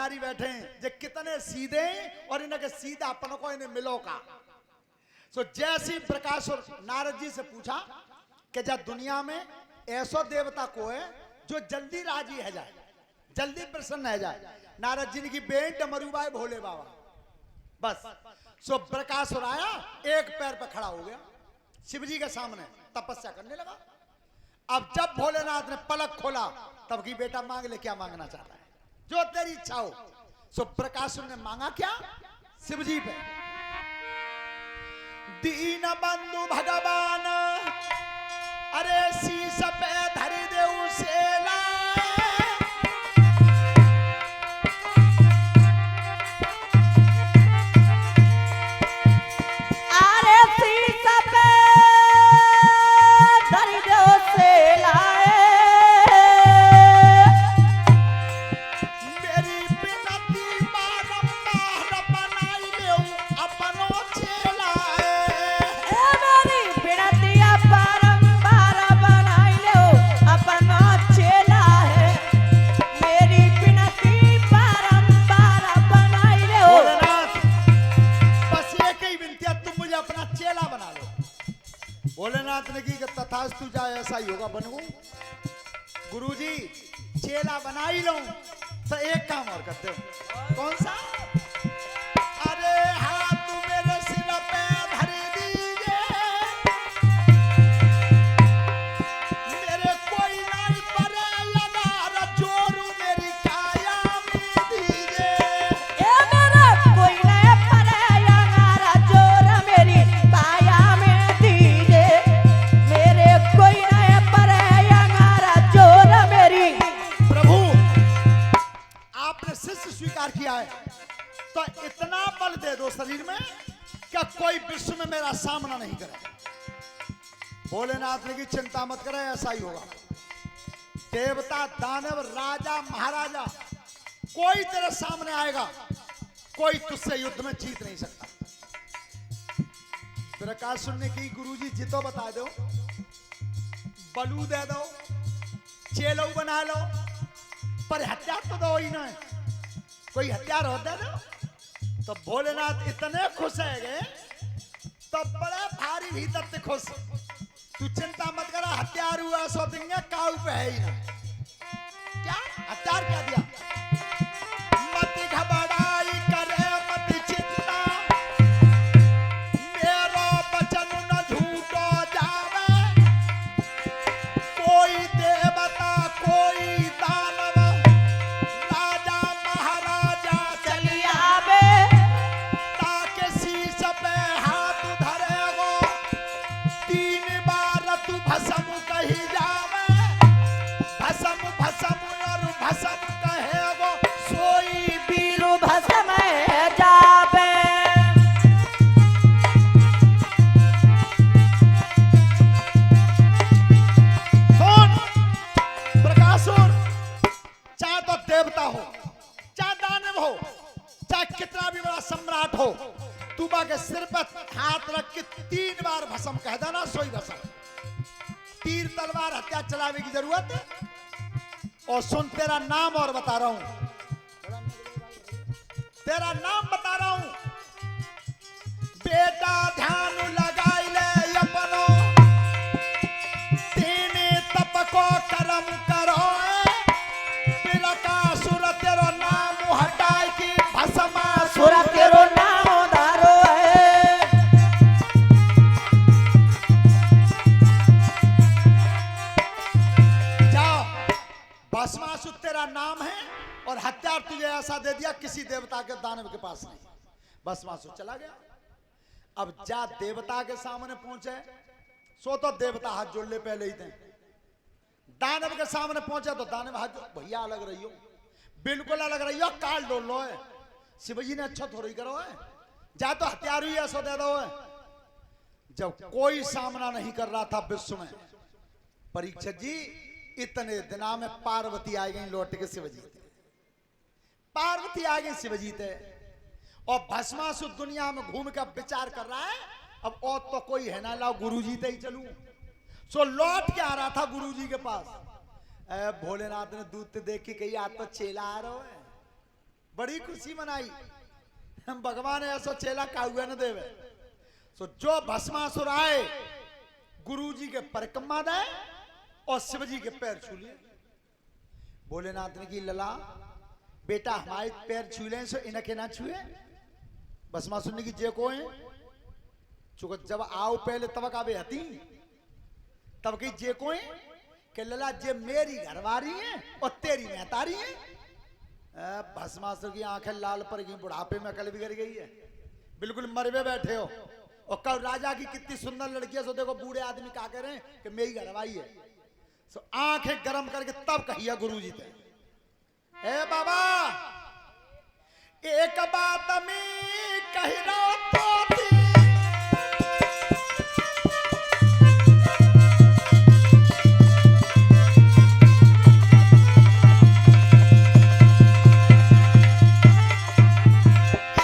भंडारी बैठे जे कितने सीधे और इनके सीधा अपन को इन्हें मिलो का। सो जैसी प्रकाश और नारद जी से पूछा कि जब दुनिया में ऐसा देवता को है जो जल्दी राजी है जाए, जल्दी प्रसन्न है जाए। नारद जी ने की बेंट मरुबाई भोले बाबा। बस सो प्रकाश और आया, एक पैर पर खड़ा हो गया शिव जी के सामने, तपस्या करने लगा। अब जब भोलेनाथ ने पलक खोला तब की बेटा मांग ले, क्या मांगना चाहता है, जो तेरी इच्छा हो। सो प्रकाश ने मांगा क्या, शिव जी पे। दीन बंधु भगवान अरे शीश पे धरी देऊ सेला, अरे शीश पे धरी देऊ सेला, मेरी बिनती बारंबार बनाई लेऊ अपनो चेला। मेरी बिनतिया बारंबार बनाई लो अपना चेला है, मेरी बिनती बारंबार बनाई लो। भोलेनाथ बस एक ही विनती है, तुम मुझे अपना चेला बना लो। भोलेनाथ ने की तथास्तु जाए, ऐसा ही होगा बनू। गुरुजी चेला बना ही लो, तो एक काम और करते हो। कौन सा, अरे हाथ मेरे सिर पे धर दीजिए, मेरे कोई नहीं परे अनार जोरू मेरी काया में दीजिए। ए मेरा कोई नहीं पराया नारा जोर मेरी काया में दीजे, मेरे कोई नहीं पराया नारा जोर मेरी। प्रभु आपने शिष्य स्वीकार किया है तो इतना बल दे दो शरीर में क्या कोई विश्व में मेरा सामना नहीं करे। भोलेनाथ ने की चिंता मत करे, ऐसा ही होगा। देवता दानव राजा महाराजा कोई तेरे सामने आएगा, कोई तुझसे युद्ध में जीत नहीं सकता। प्रकाश सुनने की गुरुजी जितो बता दो, बलू दे दो, चेलो बना लो, पर हथियार तो दो ही ना, कोई हथियार होता है ना। तो भोलेनाथ इतने खुश है गए तो बड़े भारी भीतर से खुश। तू चिंता मत करा, हथियार हुआ सो देंगे, काऊ पे है ही ना। क्या हथियार क्या दिया, मत घबराई करे मत चिंता, मेरो वचन न झूठो जावे, कोई देवता कोई दानव राजा महाराजा चली आवे ताके शीश पे हाथ धरेगो, 3 बार तू भस्म कही जावे, भस्म भस्म और भस्म कहेगो, सोई बीरु भस्म जावे। सुन प्रकाशुर, चाहे तो देवता हो चाहे दानव हो चाहे कितना भी बड़ा सम्राट हो, तू के सिर पर हाथ रख के 3 बार भस्म कह देना, सोई भस्म। तीर तलवार हथियार चलाने की जरूरत है। और सुन तेरा नाम और बता रहा हूं, तेरा नाम बता रहा हूं, बेटा ध्यान लगाई ले अपनो, तेने तप को कर्म करो, बिरकासुर तेरो नाम हटाए की भस्मासुर सुर तेरो नाम धारो है, जाओ। भस्मासुर तेरा नाम है और हथियार तुझे ऐसा दे दिया किसी देवता के दानव के पास नहीं। भस्मासुर चला गया। अब जा देवता के सामने पहुंचे, सो तो देवता हाथ जोड़ ले पहले ही थे। दानव के सामने पहुंचे तो दानव हाथ जोड़, भैया अलग रही हो, बिल्कुल अलग रही हो, काल डोल लो है। शिवजी ने अच्छा थोड़ी करो है, जा तो हथियार ही ऐसा दे दो है। जब कोई सामना नहीं कर रहा था विश्व में, परीक्षित जी इतने दिना में पार्वती आ गई लौट के शिवजी थे। पार्वती आ गई शिवजी थे और भस्मासुर दुनिया में घूम कर विचार कर रहा है, अब और तो कोई है ना, लाओ गुरुजी ते ही चलूं। सो लौट के आ रहा था गुरुजी के पास। भोलेनाथ ने दूत देख के कही, आज तो चेला आ रहा है, बड़ी खुशी मनाई। हम भगवान ऐसा चेला काहुआ न देवे। सो जो भस्मासुर आए गुरुजी के परिक्रमा दे और शिवजी के पैर छू लिए। भोलेनाथ ने की लला बेटा हमारे पैर छू ले सो इनके ना छुए। भस्मासुर ने की जे को है चुका जब आओ पहले तब का हती तब की जे को है कि लला जे मेरी घरवारी है और तेरी महतारी है। भस्मासुर की आंखें लाल पड़ गई, बुढ़ापे में अकल बिगड़ गई है, बिल्कुल मरवे बैठे हो। और कब राजा की कितनी सुंदर लड़की है सो देखो बूढ़े आदमी क्या कह रहे हैं कि मेरी घरवाई है। सो आंखें गरम करके तब कहिया गुरुजी थे, ए बाबा एक बात में कही रहो तो थी।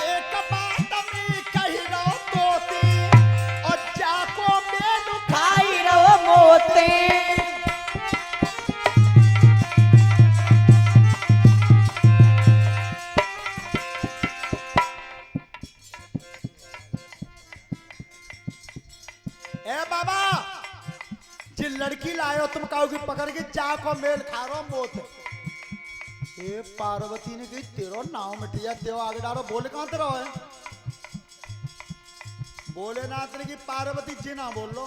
एक बात में कही रहो तो थी और जाको में खाई रहो मोते। ए बाबा जी लड़की लायो तुम कहोगे पकड़ के जाको मेल खा रो मोत। ए पार्वती ने कही तेरो नाव मिट जा देव आगे डालो। बोले कहां तेरा है? भोलेनाथ ने की पार्वती जी ना बोल लो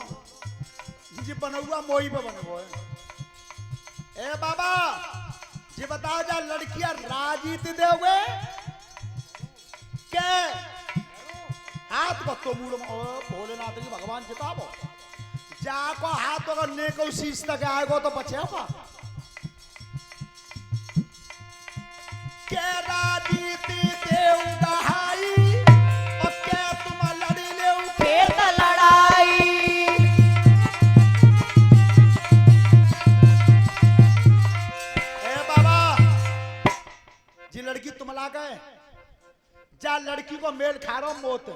जी बनौआ मोही पे बनबो है। ए बाबा जी बताओ जा लड़कियां राजी थी दोगे के हाथ को तो मूल भोलेनाथ जी भगवान जिताबो जाको हाथ अगर नेको शीश तक आएगो तो बचेगा के राजी थी देव दहाई और के तुम लड़ी ले खेत लड़ाई। ए बाबा जी लड़की तुम ला गए जा लड़की को मेल खा रहा मोत।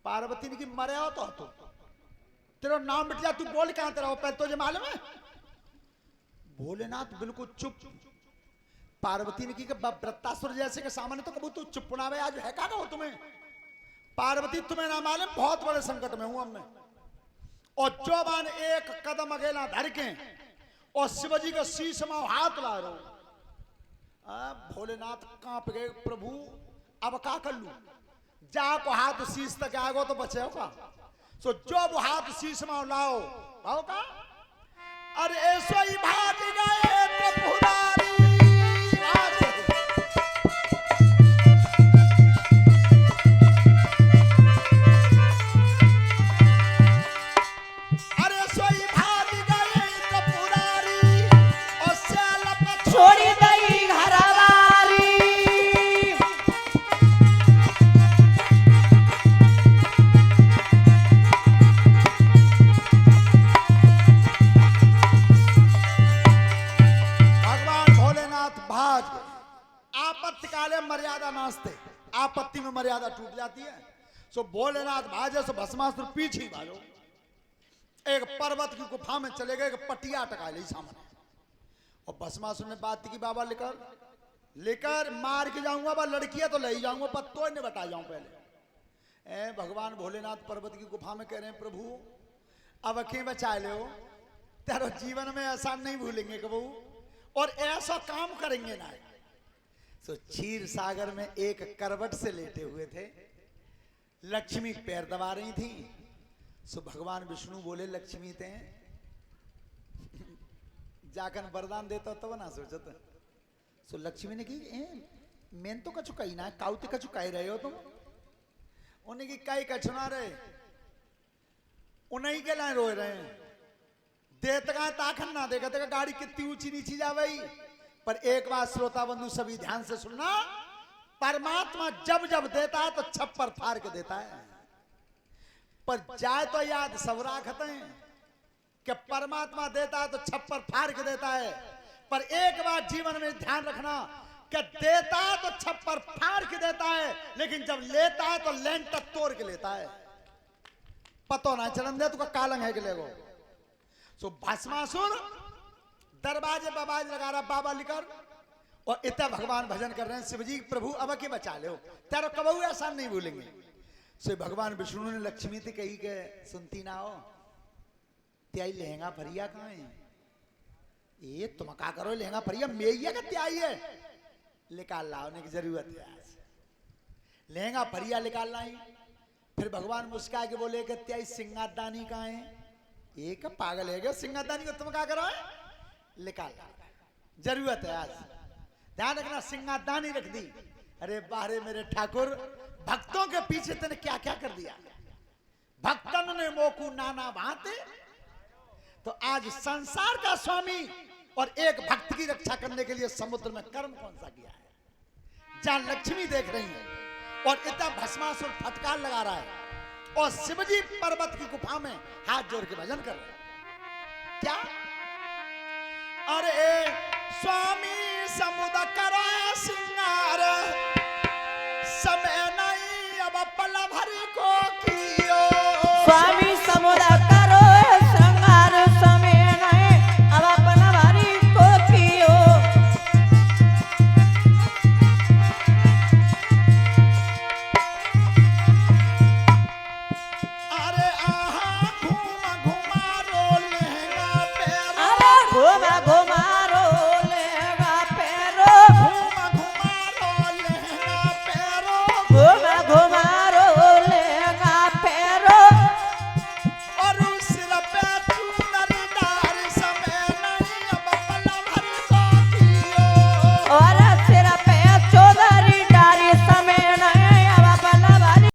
पार्वती ने की मरे हो तो तेरा नाम मिट जा तू बोल कहां तेरा हो पहले तुझे मालूम है? भोलेनाथ बिल्कुल चुप। पार्वती ने की कि वृत्तासुर जैसे के सामने तो कबू तू चुप ना आज है का हो तुम्हें? पार्वती तुम्हें ना मालूम बहुत बड़े संकट में हूं अब मैं। और जो बान एक कदम अकेला धर के और शिवजी का शीश में हाथ ला रहा हूं। भोलेनाथ कांप गए प्रभु अब का कर लू जाको हाथ शीश तक आएगो तो बचे होगा। सो जो वो हाथ शीश में लाओ आओ का अरे ऐसो ही भाग गए तो पुरारी अरे सोई भाग गए तो पुरारी और सेल पर छोड़ी दई घरवारी। भगवान भोलेनाथ भाग आपत्ति काले मर्यादा नाचते आपत्ति में मर्यादा टूट जाती है। सो भोलेनाथ भाजे सो भस्मासुर पीछे ही भाजो एक पर्वत की गुफा में चले गए पटिया टका ली सामने। और भस्मासुर ने बात की बाबा लेकर लेकर मार के जाऊंगा बा लड़कियां तो ले जाऊंगा पर तो नहीं बता जाऊं पहले। ए भगवान भोलेनाथ पर्वत की गुफा में कह रहे हैं प्रभु अब अखें बचा ले तेरो जीवन में ऐसा नहीं भूलेंगे कबू और ऐसा काम करेंगे ना। सो क्षीर सागर में एक करवट से लेटे हुए थे, लक्ष्मी पैर दबा रही थी। सो भगवान विष्णु बोले लक्ष्मी थे जाकर वरदान देता तब ना सोचत। सो लक्ष्मी ने की मेन तो कछु कही ना काउते कछु कह रहे हो तुम। उन्हें की कई कछुना रहे उन्हीं के लाए रोए रहे हैं देता ताखन ना देखा देखा गाड़ी कितनी ऊंची नीची जा गई। पर एक बात श्रोता बंधु सभी ध्यान से सुनना परमात्मा जब जब देता है तो छप्पर फाड़ के देता है पर जाए तो याद सब राखते हैं कि परमात्मा देता है तो छप्पर फाड़ के देता है। पर एक बात जीवन में ध्यान रखना कि देता है तो छप्पर फाड़ के देता है लेकिन जब लेता है तो लेंटर तोड़ के लेता है। पतो ना चलन दे तुका कालंग है कि लेगो। सो भस्मासुर दरवाजे बाबाज लगा रहा बाबा लिकर और इतना भगवान भजन कर रहे हैं, शिवजी प्रभु अब के बचा लो, तेरा कबू ऐसा नहीं भूलेंगे। से भगवान विष्णु ने लक्ष्मी से कही के सुनती ना हो, त्याई लहंगा फरिया कहाँ है? ये तुम क्या करो लहंगा फरिया मेया का त्याई है, निकाल लाने की जरूरत है। लहंगा फरिया निकाल लाई। फिर भगवान मुस्का के बोले कि त्याई सिंगादानी कहाँ है? एक पागल है क्या, सिंगादानी को तुम क्या करो है? निकाल ला, जरूरत है आज। ध्यान रखना, सिंगादानी रख दी। अरे बाहरे मेरे ठाकुर, भक्तों के पीछे तेने क्या क्या कर दिया। भक्तन ने मोकू नाना भांते। तो आज संसार का स्वामी और एक भक्त की रक्षा करने के लिए समुद्र में कर्म कौन सा किया है? जहां लक्ष्मी देख रही है और इतना भस्मासुर फटकार लगा रहा है और शिवजी पर्वत की गुफा में हाथ जोड़ के भजन कर रहे हैं। क्या? अरे स्वामी समुद्र करा सिंह